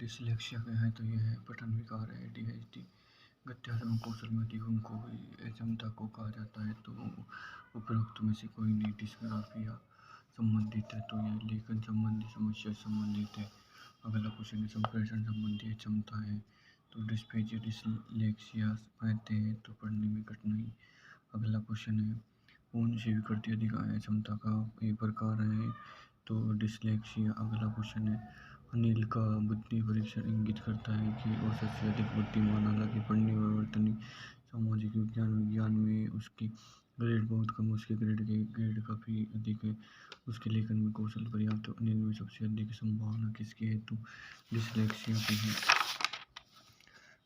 Dyslexia क्या है तो यह पठन विकार है। ADHD गत्यात्मक कौशल में अधिगम को अक्षमता को कहा जाता है। तो उपरोक्त में से कोई नहीं डिस्ग्राफिया संबंधित है तो यह लेखन संबंधी समस्या से संबंधित है। अगला क्वेश्चन है संप्रेषण संबंधी अक्षमता है तो डिस्फेजिया डिसलेक्सिया कहते हैं तो पढ़ने में कठिनाई। अगला क्वेश्चन है कौन सी विकृति अधिकार क्षमता का एक प्रकार है तो डिसलेक्सिया। अगला क्वेश्चन है अनिल का बुद्धि परीक्षण इंगित करता है कि औसत से अधिक बुद्धिमान, हालांकि पढ़ने व वर्तनी सामाजिक विज्ञान में उसकी ग्रेड बहुत कम, उसके ग्रेड काफ़ी अधिक है। उसके लेखन में कौशल पर्याप्त। अनिल में सबसे अधिक संभावना किसकी है तो डिसलेक्सिया की है।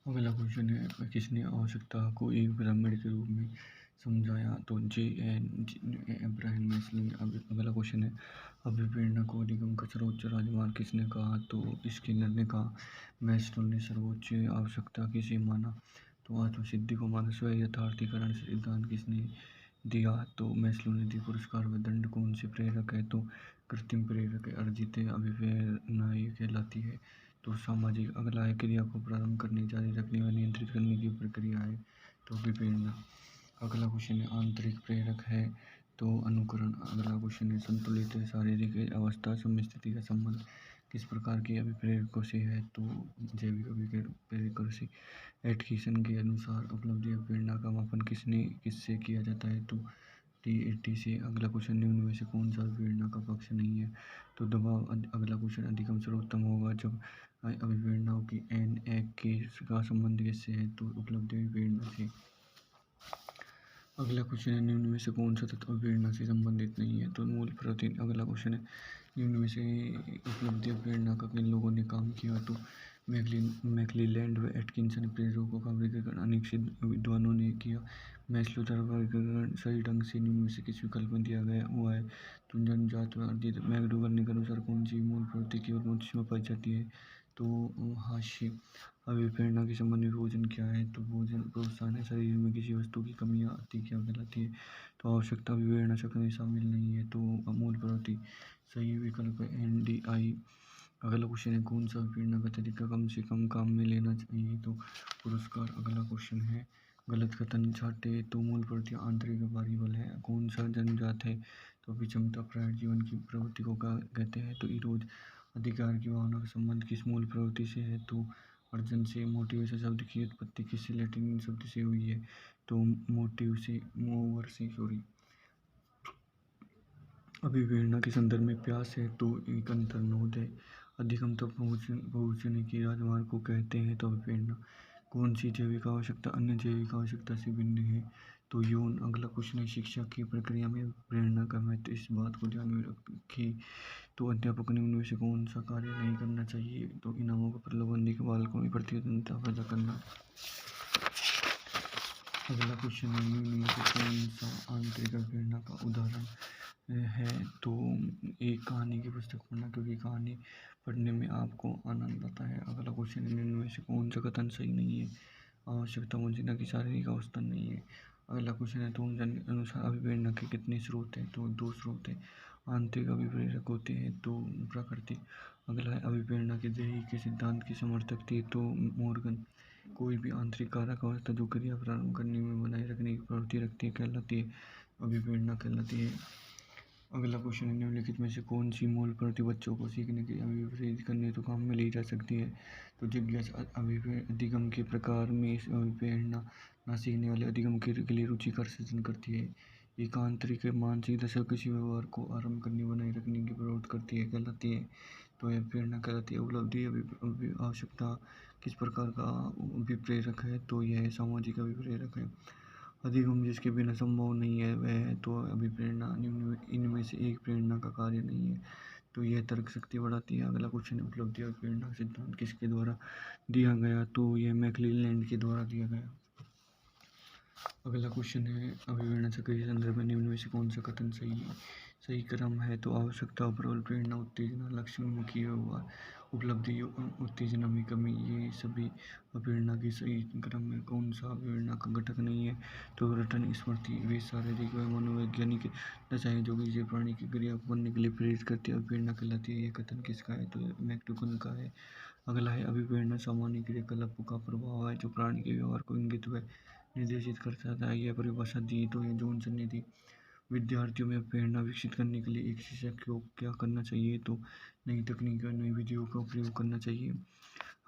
अगला क्वेश्चन है किसने आवश्यकता को एक पिरामिड के रूप में समझाया तो अब्राहम मैस्लो। अगला क्वेश्चन है अभिप्रेरणा को अधिगम का सर्वोच्च राजमार्ग किसने कहा तो स्किनर ने कहा। मैस्लो ने सर्वोच्च आवश्यकता किसे माना तो आत्मसिद्धि को माना। स्व यथार्थीकरण सिद्धांत किसने दिया तो मैस्लो ने दी। पुरस्कार व दंड कौन से प्रेरक है तो कृत्रिम प्रेरक है। अर्जित अभिप्रेरणा कहलाती है तो सामाजिक। अगला है क्रिया को प्रारंभ करने, जारी रखने व नियंत्रित करने की प्रक्रिया है तो अभिप्रेरणा। अगला क्वेश्चन है आंतरिक प्रेरक है तो अनुकरण। अगला क्वेश्चन है संतुलित शारीरिक अवस्था समस्थिति का संबंध किस प्रकार के अभिप्रेरकों से है तो जैविक अभिप्रेरकों से। एटकिंसन के अनुसार उपलब्धि अभिप्रेरणा का मापन किससे किया जाता है तो TAT से। अगला क्वेश्चन निम्न में से कौन सा अभिप्रेरणा का पक्ष नहीं है तो दबाव। अगला क्वेश्चन अधिगम सर्वोत्तम होगा जब अभिप्रेरणाओं की का संबंध किससे है तो उपलब्धि अभिप्रेरणा से। अगला क्वेश्चन है निम्न में से कौन सा तत्व अभिप्रेरणा से संबंधित नहीं है तो मूल प्रोटीन। अगला क्वेश्चन है निम्न में से उपलब्धि अभिप्रेरणा का किन लोगों ने काम किया तो मैकक्लेलैंड व एटकिंसन। प्रेरकों का वर्गीकरण अनिश्चित विद्वानों ने किया। मैस्लो द्वारा वर्गीकरण सही ढंग से निम्न में से किस विकल्प में दिया गया हुआ है तो जन्मजात व अर्जित। मैकडोगल के अनुसार कौन सी मूल प्रवृत्ति केवल मनुष्य में पाई जाती है तो हास्य। अभिप्रेरणा के संबंध में भोजन क्या है तो भोजन प्रोत्साहन है। शरीर में किसी वस्तु की कमी या अति क्या कहलाती है तो आवश्यकता। अभिप्रेरणा शब्द में शामिल नहीं है तो मूल प्रवृत्ति। सही विकल्प है NDI। अगला क्वेश्चन है कौन सा अभिप्रेरणा का तरीका कम से कम काम में लेना चाहिए तो पुरस्कार। अगला क्वेश्चन है गलत कथन छाटे तो मूल प्रवृत्ति आंतरिक व्यापारी बल है। कौन सा जन्मजात है तो विषमता प्राय जीवन की प्रवृत्ति को कहते हैं तो इरोज। अधिकार की भावना का संबंध किस मूल प्रवृत्ति से है तो अर्जन से। मोटिवेशन शब्द की उत्पत्ति किस लैटिन शब्द से हुई है तो मोटिव से मोवर से सॉरी। अभिप्रेरणा के संदर्भ में प्यास है तो एक अंतर्नोद है। अधिगम तक पहुँचने की राजमार्ग को कहते हैं तो अभिप्रेरणा। कौन सी जैविक आवश्यकता अन्य जैविक आवश्यकता से भिन्न है तो यौन। अगला क्वेश्चन है शिक्षा की प्रक्रिया में प्रेरणा का महत्व इस बात को ध्यान में रखें तो अध्यापक ने उनमें से कौन सा कार्य नहीं करना चाहिए तो इनामों का प्रलोभन देकर बालकों में प्रतिद्वंदिता पैदा करना। अगला क्वेश्चन है निम्न में से कौन सा आंतरिक अभिप्रेरणा का उदाहरण है तो एक कहानी की पुस्तक पढ़ना क्योंकि कहानी पढ़ने में आपको आनंद आता है। अगला क्वेश्चन है निम्न में से कौन सा कथन सही नहीं है आवश्यकता मौजूदा की शारीरिक अवस्था नहीं है। अगला क्वेश्चन है थॉमसन के अनुसार अभिप्रेरणा के कितने स्रोत हैं तो 2 स्रोत हैं। आंतरिक अभिप्रेरक होते हैं तो प्राकृतिक। अगला है अभिप्रेरणा के देही के सिद्धांत की समर्थक थे तो मॉर्गन। कोई भी आंतरिक कारक अवस्था जो क्रिया प्रारंभ करने में बनाए रखने की प्रवृत्ति रखती है कहलाती है अभिप्रेरणा कहलाती है। अगला क्वेश्चन है निम्नलिखित में से कौन सी मूल प्रवृत्ति बच्चों को सीखने के अभिप्रेरित करने तो काम में ली जा सकती है तो जिज्ञासा। अधिगम के प्रकार में अभिप्रेरणा न सीखने वाले अधिगम के लिए रुचि का सृजन करती है। एक आंतरिक मानसिक दशा किसी व्यवहार को आरंभ करने बनाए रखने की प्रवृत्ति करती है कहलाती है तो यह प्रेरणा कहलाती है। उपलब्धि आवश्यकता किस प्रकार का अभिप्रेरक है तो यह सामाजिक अभिप्रेरक है। अधिगम जिसके बिना संभव नहीं है वह है तो अभिप्रेरणा। इनमें से एक प्रेरणा का कार्य नहीं है तो यह तर्क शक्ति बढ़ाती है। अगला क्वेश्चन है उपलब्धि और प्रेरणा सिद्धांत किसके द्वारा दिया गया तो यह मैकक्लेलैंड के द्वारा दिया गया। अगला क्वेश्चन है अभिप्रेरणा चक्र के संदर्भ में निम्न में से कौन सा कथन सही क्रम है तो आवश्यकता प्रबल प्रेरणा उत्तेजना लक्ष्य उन्मुखी व्यवहार उपलब्धि उत्तेजना में कमी ये सभी अभिप्रेरणा के सही क्रम में। कौन सा अभिप्रेरणा का घटक नहीं है तो रटन स्मृति। वे शारीरिक व मनोवैज्ञानिक दशाएं जो किसी प्राणी की क्रिया को करने के लिए प्रेरित करती है अभिप्रेरणा कहलाती है। यह कथन किसका है तो मैकडोगल का है। अगला है अभिप्रेरणा सामान्य क्रियाकलापों का प्रभाव है जो प्राणी के व्यवहार को इंगित व निर्देशित करता है। यह परिभाषा दी तो ये जॉनसन ने दी। विद्यार्थियों में प्रेरणा विकसित करने के लिए एक शिक्षक को क्या करना चाहिए, तो नई तकनीक और नई विधियों का प्रयोग करना चाहिए।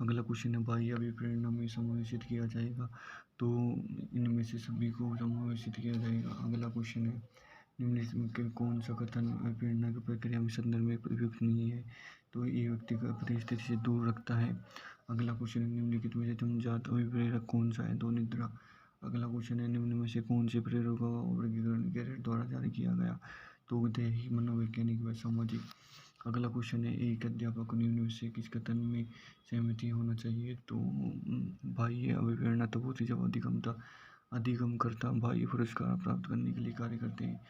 अगला क्वेश्चन है बाह्य अभिप्रेरणा में समावेशित किया जाएगा, तो इनमें से सभी को समावेशित किया जाएगा। अगला क्वेश्चन है निम्नलिखित के कौन सा कथन प्रेरणा की प्रक्रिया में संदर्भ में प्रयुक्त नहीं है, तो ये व्यक्तिगत परिस्थिति से दूर रखता है। अगला क्वेश्चन है निम्नलिखित में से जन्मजात अभिप्रेरक कौन सा है, तो निद्रा। अगला क्वेश्चन है निम्न में से कौन से प्रेरकों का वर्गीकरण गैरेट द्वारा जारी किया गया, तो दैहिक, मनोवैज्ञानिक व सामाजिक। अगला क्वेश्चन है एक अध्यापक को निम्न में से किस कथन में सहमति होना चाहिए, तो बाह्य अभिप्रेरणा तब जब अधिगमकर्ता बाह्य पुरस्कार प्राप्त करने के लिए कार्य करते हैं।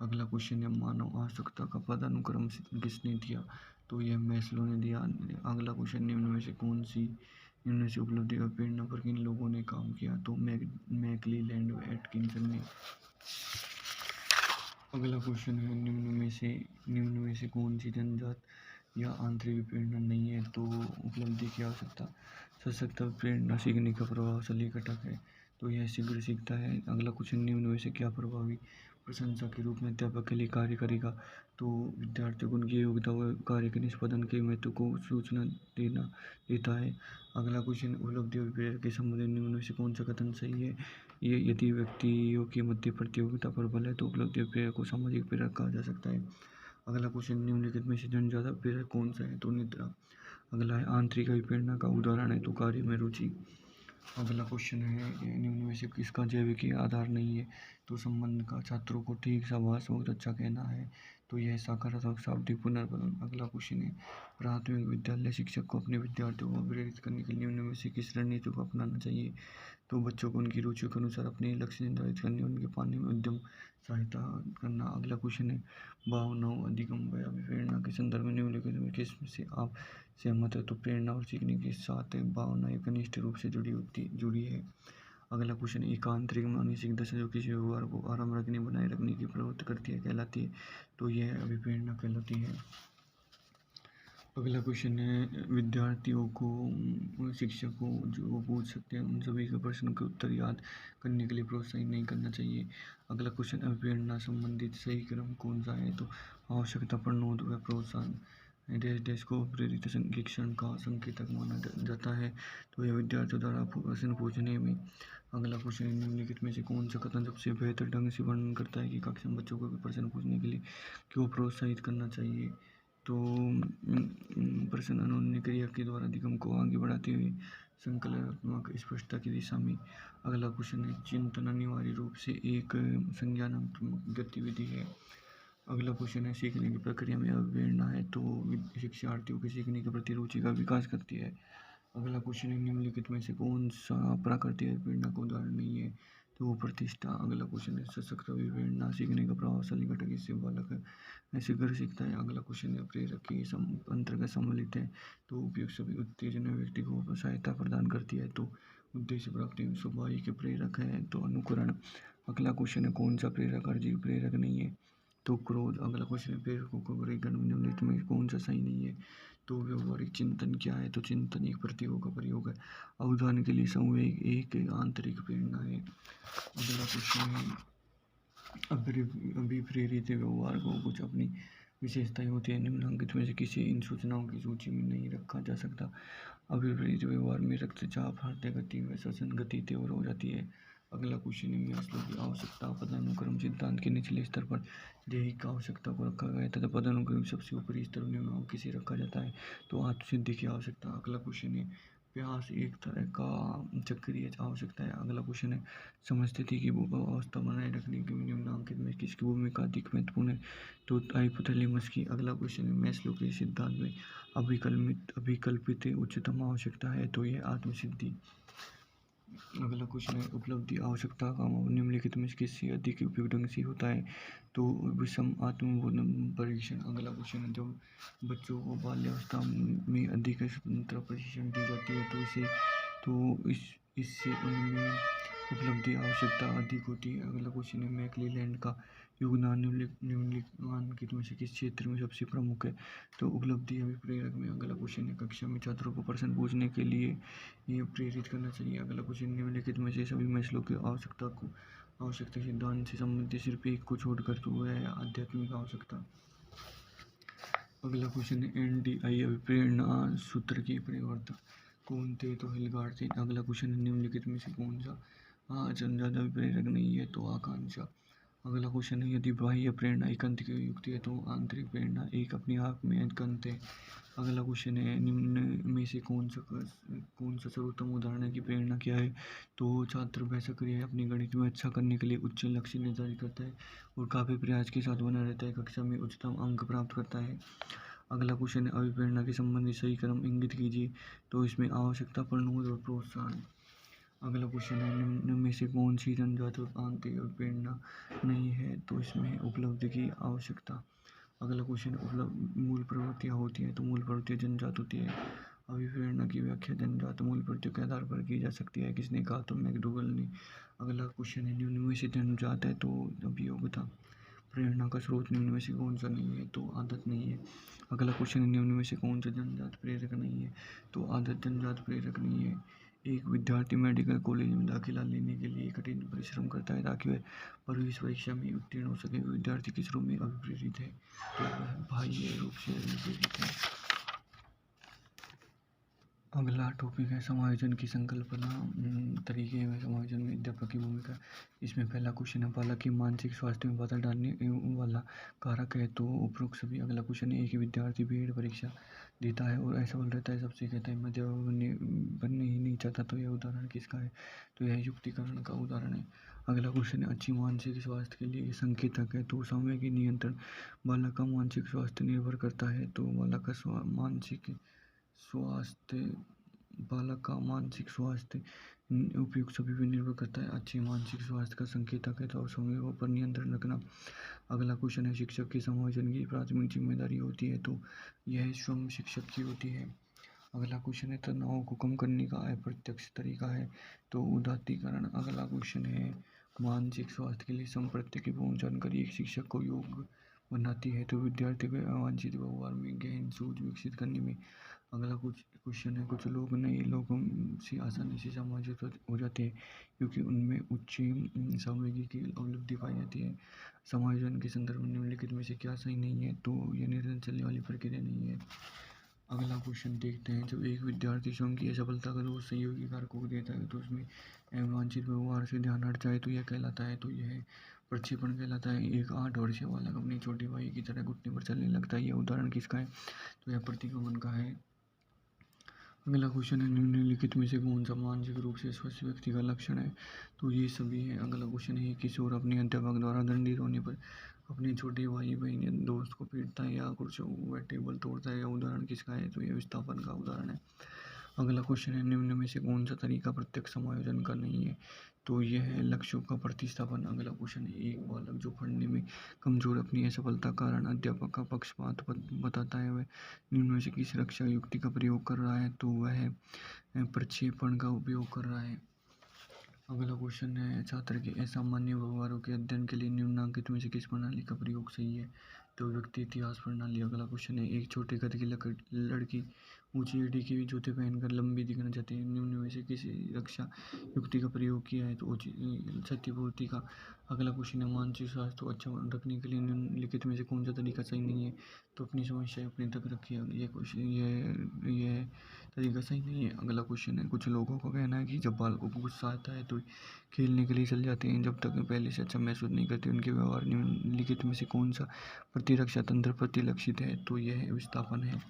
अगला क्वेश्चन है मानव आवश्यकता का पदानुक्रम किसने दिया, तो यह मैस्लो ने दिया। अगला क्वेश्चन निम्न में से कौन सी निम्न से उपलब्धि और प्रेरणा पर किन लोगों ने काम किया, तो मैकक्लेलैंड व एटकिंसन ने। अगला क्वेश्चन है निम्न में से कौन सी जन्मजात या आंतरिक प्रेरणा नहीं है, तो उपलब्धि की आवश्यकता। सशक्त प्रेरणा सीखने का प्रभावशाली घटक है, तो यह शीघ्र सीखता है। अगला क्वेश्चन निम्न में से क्या प्रभावी प्रशंसा के रूप में अध्यापक के लिए कार्य करेगा, तो विद्यार्थियों को उनकी योग्यता व कार्य के निष्पादन के महत्व को सूचना देता है। अगला क्वेश्चन उपलब्धि और प्रेरक के संबंध में निम्न में से कौन सा कथन सही है। ये यदि व्यक्तियों के मध्य प्रतियोगिता पर बल है तो उपलब्धि और प्रेरक को सामाजिक प्रेरक कहा जा सकता है। अगला क्वेश्चन निम्नलिखित में से जन्मजात प्रेरक कौन सा है, तो निद्रा। अगला है आंतरिक अभिप्रेरणा का उदाहरण है, तो कार्य में रुचि। अगला क्वेश्चन है निम्न में से किसका जैविक आधार नहीं है, तो संबंध का। छात्रों को ठीक शाबाश बहुत अच्छा कहना है, तो यह सकारात्मक शाब्दिक पुनर्बलन। अगला क्वेश्चन है प्राथमिक विद्यालय शिक्षक को अपने विद्यार्थियों को प्रेरित करने के लिए निम्न में से किस रणनीति को अपनाना चाहिए, तो बच्चों को उनकी रुचि के अनुसार अपने लक्ष्य निर्धारित करने, उनके पाने में उद्यम सहायता करना। अगला क्वेश्चन है भावनाओं अधिगम व अभिप्रेरणा के संदर्भ में निम्नलिखित में किस से आप सहमत है, तो प्रेरणा और सीखने के साथ भावना एक घनिष्ठ रूप से जुड़ी है। अगला क्वेश्चन एक आंतरिक मानसिक दशा जो किसी व्यवहार को आराम रखने, बनाए रखने की प्रवृत्ति करती है कहलाती है, तो यह अभिप्रेरणा कहलाती है। अगला क्वेश्चन है विद्यार्थियों को शिक्षक को जो पूछ सकते हैं उन सभी के प्रश्नों के उत्तर याद करने के लिए प्रोत्साहित नहीं करना चाहिए। अगला क्वेश्चन अभिप्रेरणा संबंधित सही क्रम कौन सा है, तो आवश्यकता, प्रणोद व प्रोत्साहन। देश को प्रेरित शिक्षण का संकेतक माना जाता है, तो यह विद्यार्थियों द्वारा प्रश्न पूछने में। अगला क्वेश्चन निम्नलिखित में से कौन सा कथन सबसे बेहतर ढंग से वर्णन करता है कि कक्षा में बच्चों को प्रश्न पूछने के लिए क्यों प्रोत्साहित करना चाहिए, तो प्रश्न अनुन्य क्रिया के द्वारा अधिगम को आगे बढ़ाते हुए संकल्पनात्मक स्पष्टता की दिशा में। अगला क्वेश्चन है चिंतन अनिवार्य रूप से एक संज्ञानात्मक गतिविधि है। अगला क्वेश्चन है सीखने की प्रक्रिया में अभिप्रेरणा है, तो शिक्षार्थियों के सीखने के प्रति रुचि का विकास करती है। अगला क्वेश्चन है निम्नलिखित में से कौन सा प्राकृतिक अभिप्रेरणा का उदाहरण नहीं है, तो वो प्रतिष्ठा। अगला क्वेश्चन है सशक्त अभिप्रेरणा सीखने का प्रभावशाली घटक, इससे बालक शीघ्र सीखता है। अगला क्वेश्चन है प्रेरक के अंतर्गत सम्मिलित है, तो उपयुक्त सभी उत्तेजना व्यक्ति को सहायता प्रदान करती है, तो उद्देश्य प्राप्ति में स्वाभाविक प्रेरक है, तो अनुकरण। अगला क्वेश्चन है कौन सा प्रेरक अर्जित प्रेरक नहीं है, तो क्रोध। अगला क्वेश्चन है प्रेरकों को वर्गीकरण निम्नलिखित में कौन सा सही नहीं है, तो व्यवहारिक चिंतन क्या है, तो चिंतन एक प्रतीकों का प्रयोग है। अवधान के लिए संवेग एक आंतरिक प्रेरणा है। अगला क्वेश्चन है अभिप्रेरित व्यवहार को कुछ अपनी विशेषताएं होती है, निम्नलिखित में से किसी इन सूचनाओं की सूची में नहीं रखा जा सकता। अभिप्रेरित व्यवहार में रक्तचाप, हृदय गति व श्वसन गति तीव्र हो जाती है। अगला क्वेश्चन है मैस्लो की आवश्यकता पदानुक्रम सिद्धांत के निचले स्तर पर दैहिक आवश्यकता को रखा गया तथा पदानुक्रम सबसे ऊपरी स्तर निम्न किसे रखा जाता है, तो आत्मसिद्धि की आवश्यकता। अगला क्वेश्चन है प्यास एक तरह का चक्रीय आवश्यकता है। अगला क्वेश्चन है समस्थिति की अवस्था बनाए रखने के निम्नांकित में किसकी भूमिका अधिक महत्वपूर्ण है, तो हाइपोथैलेमस की। अगला क्वेश्चन है मैस्लो के सिद्धांत में अभिकल्पित उच्चतम आवश्यकता है, तो यह आत्मसिद्धि। अगला क्वेश्चन है उपलब्धि आवश्यकता का निम्नलिखित में किससे अधिक उपयुक्त ढंग से होता है, तो विषम आत्मबोधन परीक्षण। अगला क्वेश्चन है जब बच्चों को बाल्यावस्था में अधिक स्वतंत्र प्रशिक्षण दी जाती है तो इससे उनमें उपलब्धि आवश्यकता अधिक होती है। अगला क्वेश्चन है मैकक्लेलैंड का योगदान निम्नलिखित में से किस क्षेत्र में सबसे प्रमुख है? तो उपलब्धि अभिप्रेरक में। अगला क्वेश्चन है, कक्षा में छात्रों को प्रश्न पूछने के लिए ये प्रेरित करना चाहिए। अगला क्वेश्चन, निम्नलिखित में से सभी मैस्लो की आवश्यकता सिद्धांत से संबंधित सिर्फ एक को छोड़कर, तो वह है आध्यात्मिक आवश्यकता। अगला क्वेश्चन है, NDI अभिप्रेरणा सूत्र के प्रवर्तक कौन थे? तो हिलगार्ड। अगला क्वेश्चन है, निम्नलिखित में से कौन सा जनजात अभिप्रेरक नहीं है? तो आकांक्षा। अगला क्वेश्चन है, यदि बाह्य प्रेरणा एक अंत की युक्त है तो आंतरिक प्रेरणा एक अपने आप में एक अंत है। अगला क्वेश्चन है, निम्न में से कौन सा सर्वोत्तम उदाहरण है कि प्रेरणा क्या है? तो छात्र वह सक्रिय है, अपनी गणित में अच्छा करने के लिए उच्च लक्ष्य निर्धारित करता है और काफ़ी प्रयास के साथ बना रहता है, कक्षा में उच्चतम अंक प्राप्त करता है। अगला क्वेश्चन है, अभिप्रेरणा के संबंधी सही क्रम इंगित कीजिए। तो इसमें आवश्यकता, प्रनोद और प्रोत्साहन। अगला क्वेश्चन है, निम्न में से कौन सी जनजात आंतरिक अभिप्रेरणा नहीं है? तो इसमें उपलब्धि की आवश्यकता। अगला क्वेश्चन, उपलब्ध मूल प्रवृत्तियाँ होती हैं? तो मूल प्रवृत्तियाँ जनजात होती है। अभिप्रेरणा की व्याख्या जनजात मूल प्रवृत्तियों के आधार पर की जा सकती है। किसने कहा? तो मैकडोगल ने। अगला क्वेश्चन है, निम्न में से जनजात है? तो अभियोग्यता। प्रेरणा का स्रोत निम्न में से कौन सा नहीं है? तो आदत नहीं है। अगला क्वेश्चन है, निम्न में से कौन सा जनजात प्रेरक नहीं है? तो आदत जनजात प्रेरक नहीं है। एक विद्यार्थी मेडिकल कॉलेज में दाखिला लेने के लिए कठिन परिश्रम करता है ताकि वह प्रवेश परीक्षा में उत्तीर्ण हो सके। विद्यार्थी किस रूप में अभिप्रेरित है? तो वह बाह्य रूप से अभिप्रेरित है। अगला टॉपिक है, समायोजन की संकल्पना। तरीके में समायोजन में अध्यापक की भूमिका। इसमें पहला क्वेश्चन है, बालक के मानसिक स्वास्थ्य में बाधा डालने वाला कारक है? तो उपरोक्त सभी। अगला क्वेश्चन है, एक विद्यार्थी बीएड परीक्षा देता है और असफल रहता है, सबसे कहता है मैं अध्यापक बनने ही नहीं चाहता, तो यह उदाहरण किसका है? तो यह युक्तिकरण का उदाहरण है। अगला क्वेश्चन है, अच्छी मानसिक स्वास्थ्य के लिए संकेतक है? तो समय के नियंत्रण। बालक का मानसिक स्वास्थ्य निर्भर करता है? तो बालक का मानसिक स्वास्थ्य बालक का मानसिक स्वास्थ्य उपयुक्त सभी पर निर्भर करता है। अच्छे मानसिक स्वास्थ्य का संकेतक है तो समयों पर नियंत्रण रखना। अगला क्वेश्चन है, शिक्षक के समायोजन की प्राथमिक जिम्मेदारी होती है? तो यह स्वयं शिक्षक की होती है। अगला क्वेश्चन है, तनाव को कम करने का अप्रत्यक्ष तरीका है? तो उदात्तीकरण। अगला क्वेश्चन है, मानसिक स्वास्थ्य के लिए संप्रत्य की पूर्ण जानकारी एक शिक्षक को योग्य बनाती है? तो विद्यार्थी को अवांछित व्यवहार में गहन सूझ विकसित करने में। अगला कुछ क्वेश्चन है, कुछ लोग नए लोगों से आसानी से समायोजित हो जाते हैं क्योंकि उनमें उच्च सामग्री की उपलब्धि पाई जाती है। समायोजन के संदर्भ में निम्नलिखित में से क्या सही नहीं है? तो यह निरंतर चलने वाली प्रक्रिया नहीं है। अगला क्वेश्चन देखते हैं, जब एक विद्यार्थी स्वयं की असफलता का दोष सहयोगी कारकों को देता है तो उसमें अवांछित व्यवहार से ध्यान हट जाए तो यह कहलाता है? तो यह प्रक्षेपण कहलाता है। एक 8 वर्षीय बालक अपनी छोटी भाई की तरह घुटने पर चलने लगता है, यह उदाहरण किसका है? तो यह प्रतिगमन का है। अगला क्वेश्चन है, निम्नलिखित में से कौन सा मानसिक रूप से स्वस्थ व्यक्ति का लक्षण है? तो ये सभी है। अगला क्वेश्चन है, किशोर अपने अध्यापक द्वारा दंडित होने पर अपने छोटे भाई बहन या दोस्त को पीटता है या कुछ वह टेबल तोड़ता है, या उदाहरण किसका है? तो यह विस्थापन का उदाहरण है। अगला क्वेश्चन है, निम्न में से कौन सा तरीका प्रत्यक्ष समायोजन का नहीं है? तो यह है लक्ष्यों का प्रतिस्थापन। अगला क्वेश्चन है, एक बालक जो पढ़ने में कमजोर अपनी असफलता कारण अध्यापक का पक्षपात बताता है, वह निम्न में से किस रक्षा युक्ति का प्रयोग कर रहा है? तो वह प्रक्षेपण का उपयोग कर रहा है। अगला क्वेश्चन है, छात्र के असामान्य व्यवहारों के अध्ययन के लिए निम्नांकित में से किस प्रणाली का प्रयोग सही है? तो व्यक्ति इतिहास प्रणाली। अगला क्वेश्चन है, एक छोटे कद की लड़की ऊंची एड़ी के जूते पहनकर लंबी दिखना चाहती है, निम्न में से किसी रक्षा युक्ति का प्रयोग किया है? तो क्षतिपूर्ति का। अगला क्वेश्चन है, मानसिक स्वास्थ्य को अच्छा रखने के लिए निम्नलिखित में से कौन सा तरीका सही नहीं है? तो अपनी समस्या अपने तक रखिए। ये क्वेश्चन ये तरीका सही नहीं है। अगला क्वेश्चन है, कुछ लोगों का कहना है कि जब बालकों को गुस्सा आता है तो खेलने के लिए चल जाते हैं, जब तक पहले से अच्छा महसूस नहीं करते। उनके व्यवहार निम्नलिखित में से कौन सा प्रतिरक्षा तंत्र प्रतिलक्षित है? तो यह विस्थापन है।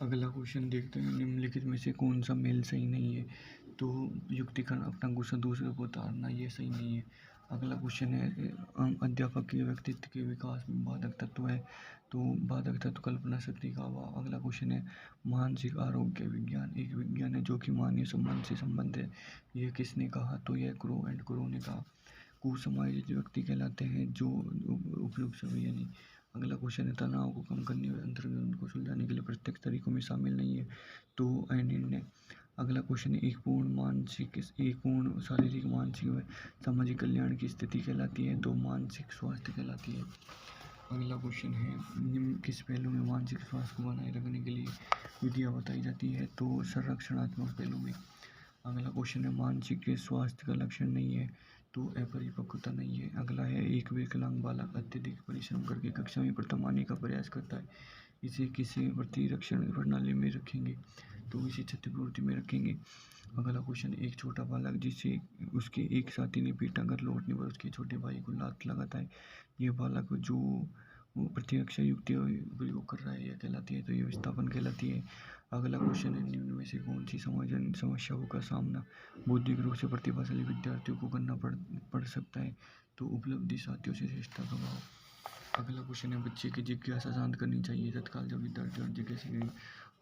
अगला क्वेश्चन देखते हैं, निम्नलिखित में से कौन सा मेल सही नहीं है? तो युक्तिकरण, अपना गुस्सा दूसरे को उतारना, ये सही नहीं है। अगला क्वेश्चन है, अध्यापक के व्यक्तित्व के विकास में बाधक तत्व है? तो बाधक तत्व कल्पना शक्ति का अभाव। अगला क्वेश्चन है, मानसिक आरोग्य विज्ञान एक विज्ञान है जो कि मानवीय संबंध से संबंध है, यह किसने कहा? तो यह क्रो ने कहा। कुसमायोजित व्यक्ति कहलाते हैं जो उपयुक्त सभी यानी। अगला क्वेश्चन है, तनाव को कम करने व अंतर्गत को सुलझाने के लिए प्रत्यक्ष तरीकों में शामिल नहीं है? तो अनिर्णय। अगला क्वेश्चन है एक पूर्ण शारीरिक, मानसिक व सामाजिक कल्याण की स्थिति कहलाती है, तो मानसिक स्वास्थ्य कहलाती है। अगला क्वेश्चन है निम्न किस पहलू में मानसिक स्वास्थ्य को बनाए रखने के लिए विधियाँ बताई जाती है, तो संरक्षणात्मक पहलू में। अगला क्वेश्चन है मानसिक स्वास्थ्य का लक्षण नहीं है, तो अपरिपक्वता नहीं है। अगला है एक विकलांग बालक अत्यधिक परिश्रम करके कक्षा में प्रथम आने का प्रयास करता है, इसे किसी प्रतिरक्षण प्रणाली में रखेंगे, तो इसे क्षतिपूर्ति में रखेंगे। अगला क्वेश्चन, एक छोटा बालक जिसे उसके एक साथी ने पीटा, घर लौटने पर उसके छोटे भाई को लात लगाता है, यह बालक जो प्रतिरक्षा युक्ति प्रयोग कर रहा है यह कहलाती है, तो यह विस्थापन कहलाती है। अगला क्वेश्चन है निम्न में से कौन सी समाधान समस्याओं का सामना बौद्धिक रूप से प्रतिभाशाली विद्यार्थियों को करना पड़ सकता है, तो उपलब्धि साथियों से श्रेष्ठता का भाव। अगला क्वेश्चन है बच्चे की जिज्ञासा शांत करनी चाहिए तत्काल जब विद्यार्थी और जिज्ञासा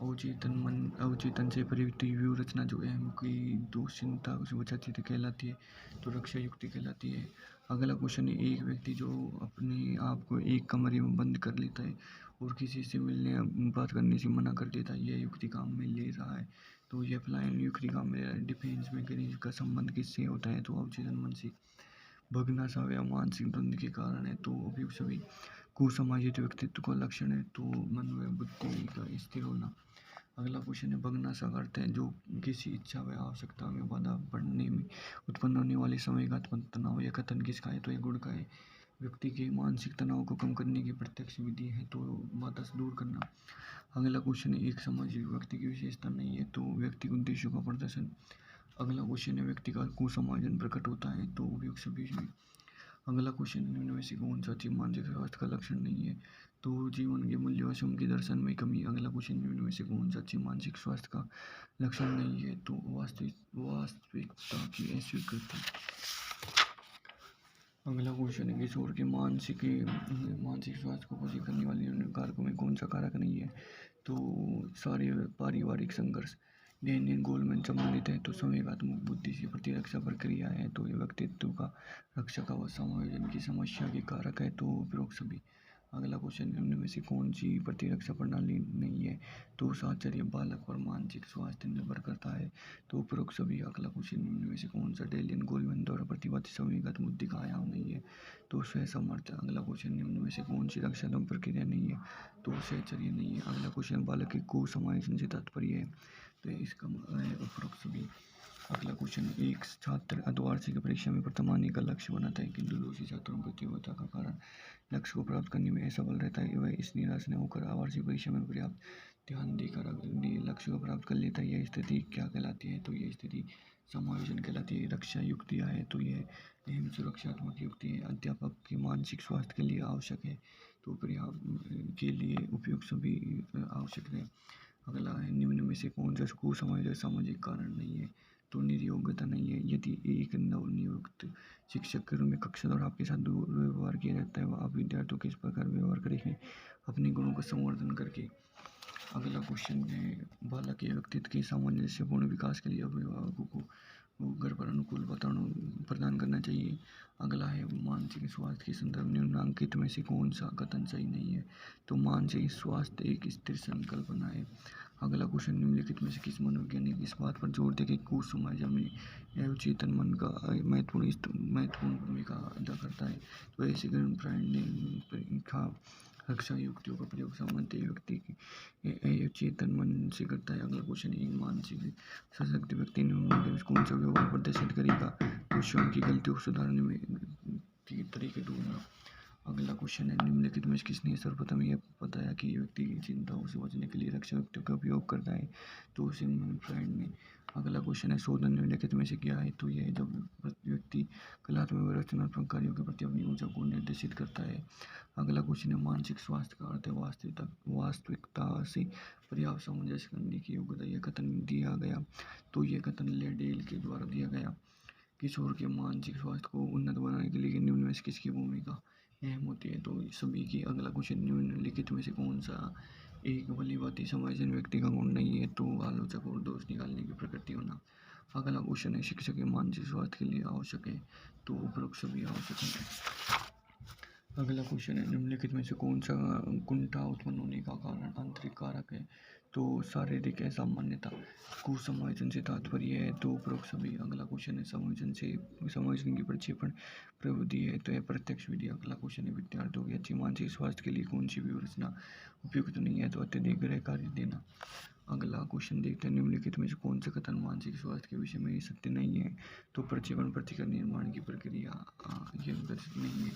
अवचेतन से प्रवृत्ति व्यू रचना जो अहम की दोषिता से बचाती कहलाती है, तो रक्षा युक्ति कहलाती है। अगला क्वेश्चन है एक व्यक्ति जो अपने आप को एक कमरे में बंद कर लेता है और किसी से मिलने बात करने से मना कर देता है, यह युक्ति काम में ले रहा है, तो यह पलायन युक्ति काम में ले रहा है। डिफेंस मैकेनिज्म का संबंध किससे होता है, तो अवचेतन मन से। भग्नाशय या मानसिक द्वंद्व के कारण है, तो उपयुक्त सभी कुसमाजित व्यक्तित्व का लक्षण है, तो मन व बुद्धि का स्थिर होना। अगला क्वेश्चन है भग्नाशय का अर्थ है जो किसी इच्छा व आवश्यकता में बाधा पड़ने में उत्पन्न होने वाले समय का तनाव। यह कथन किसका है, तो यह गुण का है। व्यक्ति के मानसिक तनाव को कम करने की प्रत्यक्ष विधि है, तो बाधा से दूर करना। अगला क्वेश्चन है एक सामाजिक व्यक्ति की विशेषता नहीं है, तो व्यक्तिगत उद्देश्यों का प्रदर्शन। अगला क्वेश्चन है व्यक्ति का कुसमाजन प्रकट होता है, तो उपयुक्त सभी में। अगला क्वेश्चन निम्न में से कौन सा चीज मानसिक स्वास्थ्य का लक्षण नहीं है, तो जीवन के मूल्य व श्रम के दर्शन में कमी। अगला क्वेश्चन निम्न में से कौन सा चीज मानसिक स्वास्थ्य का लक्षण नहीं है, तो वास्तविकता की अस्वीकृति। अगला क्वेश्चन है किशोर के मानसिक स्वास्थ्य को प्रभावित करने वाले निम्न कारकों में कौन सा कारक नहीं है, तो सारे पारिवारिक संघर्ष। डेनियल गोलमैन संबंधित है, तो संवेगात्मक बुद्धि से प्रतिरक्षा प्रक्रिया है, तो ये व्यक्तित्व का रक्षा का व समायोजन की समस्या के कारक है, तो उपरोक्त सभी। अगला क्वेश्चन निम्न में से कौन सी प्रतिरक्षा प्रणाली नहीं है, तो साहचर्य बालक पर मानसिक स्वास्थ्य निर्भर करता है, तो उपरोक्त सभी। अगला क्वेश्चन निम्न में से कौन सा डेनियल गोलमैन द्वारा प्रतिपादित संवेगात्मक बुद्धि का आयाम नहीं है, तो स्वयं समर्थन। अगला क्वेश्चन निम्न में से कौन सी रक्षात्मक प्रक्रिया नहीं है, तो सहचर्य नहीं है। अगला क्वेश्चन बालक के को समायोजन से तात्पर्य है, तो इसका उपरोक्त सभी। अगला क्वेश्चन एक छात्र अर्धवार्षिक परीक्षा में प्रथम आने का लक्ष्य बनाता है, किंतु दूसरे छात्रों की प्रतियोगिता का कारण लक्ष्य को प्राप्त करने में असफल रहता है, वह इस निराश न होकर वार्षिक परीक्षा में पर्याप्त ध्यान देकर अगले लक्ष्य को प्राप्त कर लेता है, यह स्थिति क्या कहलाती है, तो यह स्थिति समायोजन कहलाती है। रक्षा युक्तियाँ है, तो यह अहम सुरक्षात्मक युक्ति है। अध्यापक के मानसिक स्वास्थ्य के लिए आवश्यक है, तो पर्याप्त के लिए उपयुक्त सभी आवश्यक है। अगला है निम्न में से कौन सा कुसमायोजन सामाजिक कारण नहीं है, तो निर्योग्यता नहीं है। यदि एक नवनियुक्त शिक्षक के रूप में कक्षा और आपके साथ दुर्व्यवहार किया जाता है, वह आप विद्यार्थियों के इस प्रकार व्यवहार करेंगे अपने गुणों का संवर्धन करके। अगला क्वेश्चन है बालक के व्यक्तित्व के सामंजस्यपूर्ण विकास के लिए अभिभावकों को घर पर अनुकूल वातावरण प्रदान करना चाहिए। अगला है मानसिक स्वास्थ्य के संदर्भ निम्नलिखित में से कौन सा कथन सही नहीं है, तो मानसिक स्वास्थ्य एक स्थिर संकल्पना है। अगला क्वेश्चन निम्नलिखित में से किस मनोवैज्ञानिक इस बात पर जोर दे कि कुसमायोजन में अवचेतन मन का महत्वपूर्ण भूमिका अदा करता है, तो ऐसे फ्राइड ने रक्षा युक्तियों का प्रयोग सामान्य व्यक्ति की अवचेतन मन से करता है। अगला क्वेश्चन एक मानसिक सशक्त व्यक्ति ने कौन सा व्यवहार प्रदर्शित करेगा, तो स्वयं की गलतियों को सुधारने में तरीके ढूंढना। अगला क्वेश्चन है निम्नलिखित में किसने सर्वप्रथम यह बताया कि व्यक्ति की चिंताओं से बचने के लिए रक्षा युक्तियों का उपयोग करता है, तो सिगमंड फ्राइड ने। अगला क्वेश्चन है शोधन निम्नलिखित में से क्या है, तो यह जब व्यक्ति कलात्मक व रचनात्मक कार्यों के प्रति अपनी ऊर्जा को निर्देशित करता है। अगला क्वेश्चन है मानसिक स्वास्थ्य का अर्थ है वास्तविकता से पर्याप्त सामंजस्य करने की योग्यता। यह कथन दिया गया, तो यह कथन लेडेल के द्वारा दिया गया। किशोर के मानसिक स्वास्थ्य को उन्नत बनाने के लिए निम्न में से किसकी भूमिका अहम होती है, तो सभी की। अगला क्वेश्चन निम्नलिखित में से कौन सा एक भलीभांति समायोजन व्यक्ति का गुण नहीं है, तो आलोचक और दोष निकालने की प्रकृति होना। अगला क्वेश्चन है शिक्षक के मानसिक स्वास्थ्य के लिए आवश्यक है, तो उपरोक्त सभी आवश्यक है। अगला क्वेश्चन है निम्नलिखित में से कौन सा कुंठा उत्पन्न होने का कारण आंतरिक कारक है, तो शारीरिक असामान्यता, कुसमायोजन से तात्पर्य है तो उपरोक्त सभी। अगला क्वेश्चन है समायोजन की प्रक्षेपण प्रविधि है तो यह प्रत्यक्ष विधि। अगला क्वेश्चन है विद्यार्थियों की अच्छी मानसिक स्वास्थ्य के लिए कौन सी व्यवस्था उपयुक्त नहीं है तो अत्यधिक गृह कार्य देना। अगला क्वेश्चन देखते हैं निम्नलिखित में से कौन सा कथन मानसिक स्वास्थ्य के विषय में सत्य नहीं है तो प्रक्षेपण प्रतिकर निर्माण की प्रक्रिया यह दर्शित नहीं है।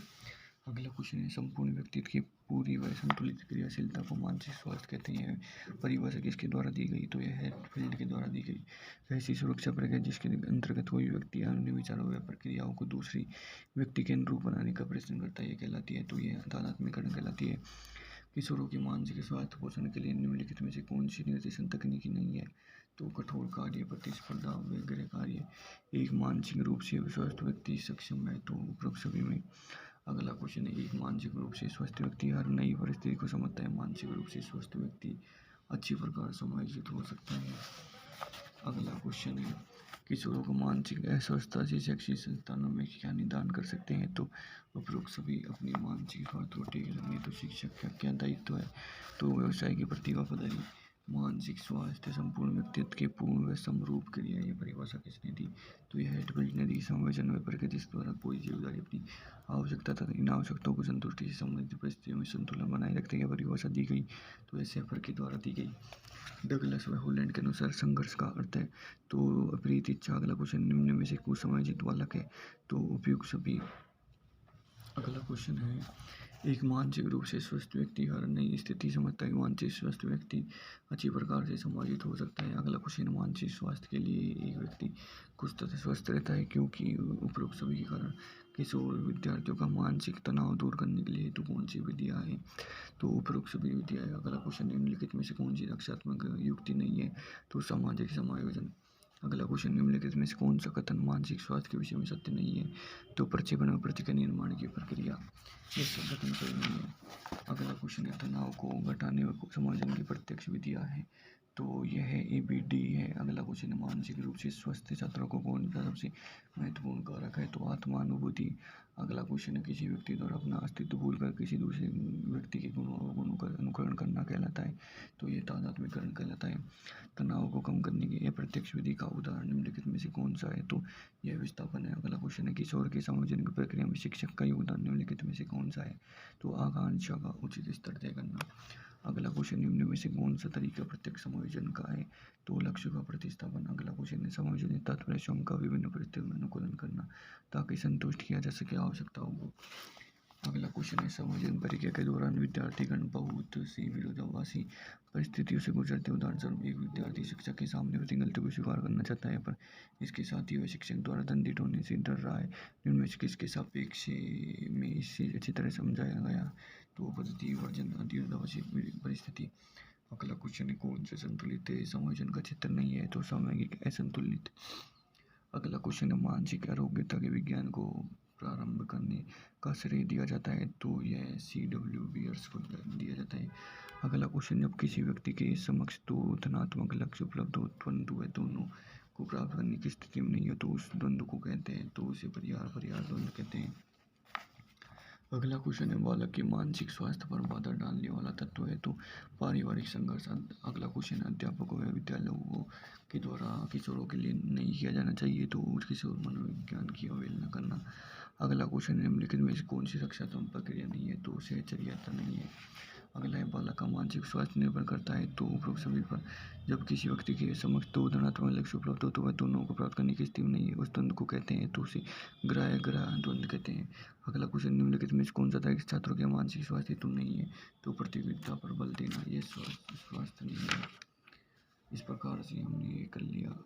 अगला क्वेश्चन है संपूर्ण व्यक्तित्व की पूरी व संतुलित क्रियाशीलता को मानसिक स्वास्थ्य कहते हैं। परिभाषा किसके द्वारा दी गई तो यह हेटफील्ड के द्वारा दी गई। ऐसी सुरक्षा प्रक्रिया जिसके अंतर्गत कोई व्यक्ति अन्य विचारों व प्रक्रियाओं को दूसरी व्यक्ति के अनुरूप बनाने का प्रयत्न करता है, यह कहलाती है तो यह तादात्म्यकरण कहलाती है। किशोरों के मानसिक स्वास्थ्य पोषण के लिए निम्नलिखित में से कौन सी निर्देशन तकनीकी नहीं है तो कठोर कार्य, प्रतिस्पर्धा व गृह कार्य। एक मानसिक रूप से स्वस्थ व्यक्ति सक्षम है तो उपरोक्त सभी में। अगला क्वेश्चन है एक मानसिक रूप से स्वस्थ व्यक्ति हर नई परिस्थिति को समझता है। मानसिक रूप से स्वस्थ व्यक्ति अच्छी प्रकार समायोजित हो सकता है। अगला क्वेश्चन है किशोरों को मानसिक अस्वस्थता से शैक्षिक संस्थानों में क्या निदान कर सकते हैं तो उपरोक्त सभी। अपनी मानसिक स्वास्थ्य को ठीक रखने तो शिक्षक का क्या दायित्व है तो व्यवसाय की प्रतिभा पदारी। मानसिक स्वास्थ्य संपूर्ण व्यक्तित्व के पूर्ण व समरूप क्रिया यह परिभाषा किसने दी तो यह हेटफील्ड ने दी। समायोजन व प्रकृति जिस द्वारा कोई जीवधारी अपनी आवश्यकता तथा इन आवश्यकताओं को संतुष्टि से संबंधित परिस्थितियों में संतुलन बनाए रखते हैं परिभाषा दी गई तो यह शेफर के द्वारा दी गई। डगलस व हॉलैंड के अनुसार संघर्ष का अर्थ है तो विपरीत इच्छा। अगला क्वेश्चन निम्न में से कुसमायोजित बालक है तो उपयुक्त सभी। अगला क्वेश्चन है एक मानसिक रूप से स्वस्थ व्यक्ति हर नई स्थिति समझता है। मानसिक स्वस्थ व्यक्ति अच्छी प्रकार से समायोजित हो सकता है। अगला क्वेश्चन मानसिक स्वास्थ्य के लिए एक व्यक्ति कुछ तथा स्वस्थ रहता है क्योंकि उपरोक्त सभी के कारण। किशोर विद्यार्थियों का मानसिक तनाव दूर करने के लिए हेतु कौन सी विधियाँ हैं तो उपरोक्त सभी विधियाँ। अगला क्वेश्चन निम्नलिखित में से कौन सी रक्षात्मक युक्ति नहीं है तो सामाजिक समायोजन। अगला क्वेश्चन निम्नलिखित में से कौन सा कथन मानसिक स्वास्थ्य के विषय में सत्य नहीं है तो प्रक्षेपण और प्रतिकर निर्माण की प्रक्रिया यह सब कथन सही नहीं है। अगला क्वेश्चन है तनाव को घटाने व समायोजन की प्रत्यक्ष विधियाँ है तो यह ABD है। अगला क्वेश्चन है मानसिक रूप से स्वस्थ छात्रों को कौन सा सबसे महत्वपूर्ण कारक है तो आत्मानुभूति। अगला क्वेश्चन है किसी व्यक्ति द्वारा अपना अस्तित्व भूलकर किसी दूसरे व्यक्ति के गुणों का अनुकरण करना कहलाता है तो यह तादात्म्यकरण कहलाता है। तनाव को कम करने की अप्रत्यक्ष विधि का उदाहरण निम्नलिखित में से कौन सा है तो यह विस्थापन है। अगला क्वेश्चन है किशोर के समायोजन की प्रक्रिया में शिक्षक का योगदान निम्नलिखित में से कौन सा है तो आकांक्षा का उचित स्तर तय करना। अगला क्वेश्चन निम्न में से कौन सा तरीका प्रत्यक्ष समायोजन का है तो लक्ष्य का प्रतिस्थापन। अगला क्वेश्चन है समायोजन तात्पर्य स्वयं का विभिन्न परिस्थितियों में अनुकूलन करना ताकि संतुष्ट किया जा सके आवश्यकताओं को। अगला क्वेश्चन है समायोजन प्रक्रिया के दौरान विद्यार्थीगण बहुत सी विरोधाभासी परिस्थितियों से गुजरते। उदाहरण स्वरूप एक विद्यार्थी शिक्षक के सामने अपनी गलती को स्वीकार करना चाहता है पर इसके साथ ही वह शिक्षक द्वारा दंडित होने से डर रहा है। इनमें से किसके सापेक्ष में इससे अच्छी तरह समझाया गया तो पद्धति वर्जन विरोधाभासी परिस्थिति। अगला क्वेश्चन है कौन से संतुलित समायोजन का क्षेत्र नहीं है तो सामयिक असंतुलित। अगला क्वेश्चन है मानसिक आरोग्यता के विज्ञान को प्रारंभ करने का श्रेय दिया जाता है तो यह CW बियर्स को दिया जाता है। अगला क्वेश्चन जब किसी व्यक्ति के समक्ष दो धनात्मक लक्ष्य उपलब्ध हो परंतु वह दोनों को प्राप्त करने की स्थिति में नहीं हो तो उस द्वंद्व को कहते हैं तो उसे परिहार द्वंद्व कहते हैं। अगला क्वेश्चन है बालक के मानसिक स्वास्थ्य पर बाधा डालने वाला तत्व है तो पारिवारिक संघर्ष। अगला क्वेश्चन है अध्यापकों व विद्यालयों के द्वारा किशोरों के लिए नहीं किया जाना चाहिए तो किशोर मनोविज्ञान की अवहेलना करना। अगला क्वेश्चन निम्नलिखित में से कौन सी रक्षात्मक प्रक्रिया नहीं है तो सहचर्यता नहीं है। अगला है बालक का मानसिक स्वास्थ्य निर्भर करता है तो उपरोक्त सभी पर। जब किसी व्यक्ति के समक्ष दो धनात्मक लक्ष्य उपलब्ध हो तो वह दोनों को प्राप्त करने की स्थिति में नहीं है उस द्वंद्व को कहते हैं तो उसे ग्राह्य द्वंद्व कहते हैं। अगला क्वेश्चन निम्नलिखित में कौन सा था कि छात्रों के मानसिक स्वास्थ्य हेतु नहीं है तो प्रतियोगिता पर बल देना यह स्वास्थ्य नहीं है। इस प्रकार से हमने कर लिया।